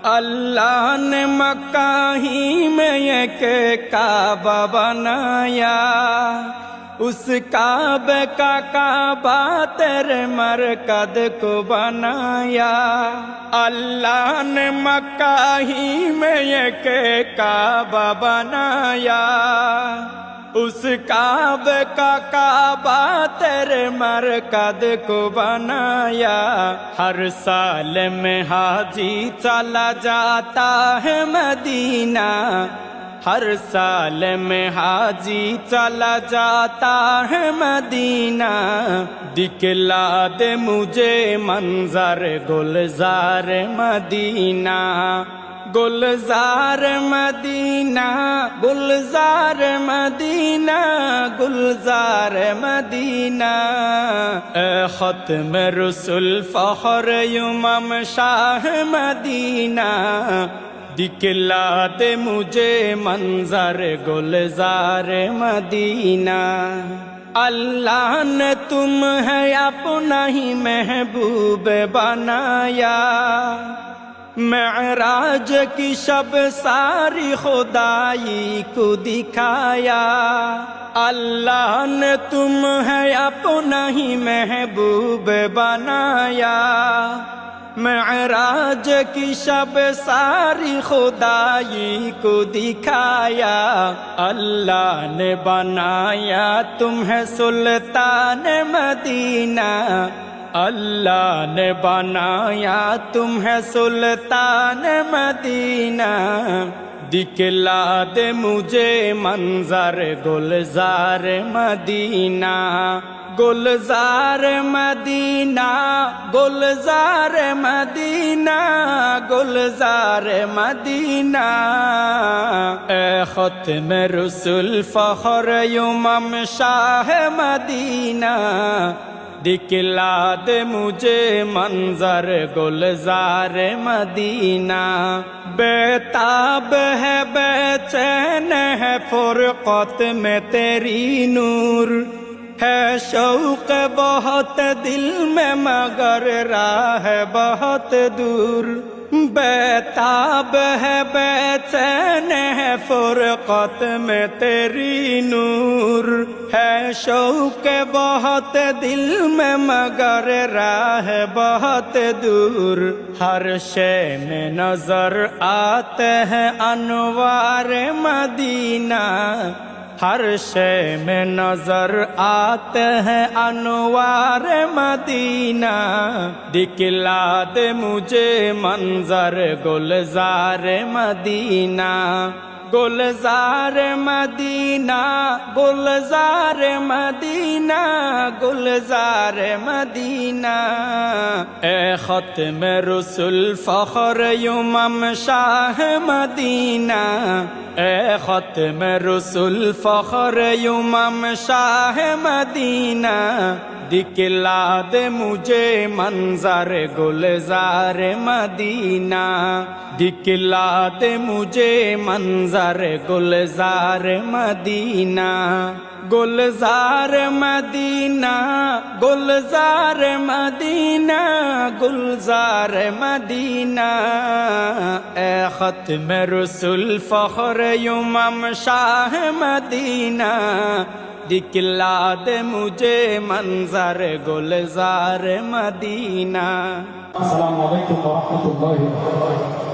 अल्लाह ने मक्का ही में एक काबा बनाया, उस काबे का काबा तेरे मरकद को बनाया। अल्लाह ने मक्का ही में एक काबा बनाया, उस काबे का काबा तेरे मरकद को बनाया। हर साल में हाजी चला जाता है मदीना, हर साल में हाजी चला जाता है मदीना। दिखला दे मुझे मंजर गुलजार मदीना, गुलजार मदीना, गुलजार मदीना, गुलजार मदीना। ख़त्म रसूल फ़ख्र इमाम शाह मदीना, दिखला दे मुझे मंजर गुलजार मदीना। अल्लाह ने तुम है अपना ही महबूब बनाया, मेराज की शब सारी खुदाई को दिखाया। अल्लाह ने तुम है अपना ही महबूब बनाया, मेराज की शब सारी खुदाई को दिखाया। अल्लाह ने बनाया तुम्हें सुल्तान मदीना, अल्लाह ने बनाया तुम्हें सुल्तान मदीना। दिखला दे मुझे मंजर गुलजार मदीना, गुलजार मदीना, गुलजार मदीना, गुलजार मदीना। ए ख़त्म रसूल फ़ख्र इमाम शाह मदीना, दिखला दे मुझे मंजर गुलजार मदीना। बेताब है बेचैन है फुरक़त में तेरी नूर, है शौक़ बहुत दिल में मगर राह बहुत दूर। बेताब है बेचैन है फुरक़त में तेरी नूर, है शौक़ बहुत दिल में मगर राह बहुत दूर। हर शय में नजर आते हैं अनवार मदीना, हर शय में नजर आते हैं अनवार मदीना। दिखला दे मुझे मंजर गुलजार मदीना, गुलजार मदीना, गुलजार मदीना, गुलजार मदीना। ए ख़त्म रसूल फ़ख्र इमाम शाह मदीना, ए ख़त्म रसूल फ़ख्र इमाम शाह मदीना। दिखला दे मुझे मंजर गुलजार मदीना, दिखला दे मुझे मंजर गुलजार मदीना। गुलजार मदीना, गुलजार मदीना, गुलजार मदीना। ए ख़त्म रसूल फ़ख्र इमाम शाह मदीना, दिखला दे मुझे मंजर गुलजार मदीना। अस्सलामु अलैकुम व रहमतुल्लाहि व बरकातुहू।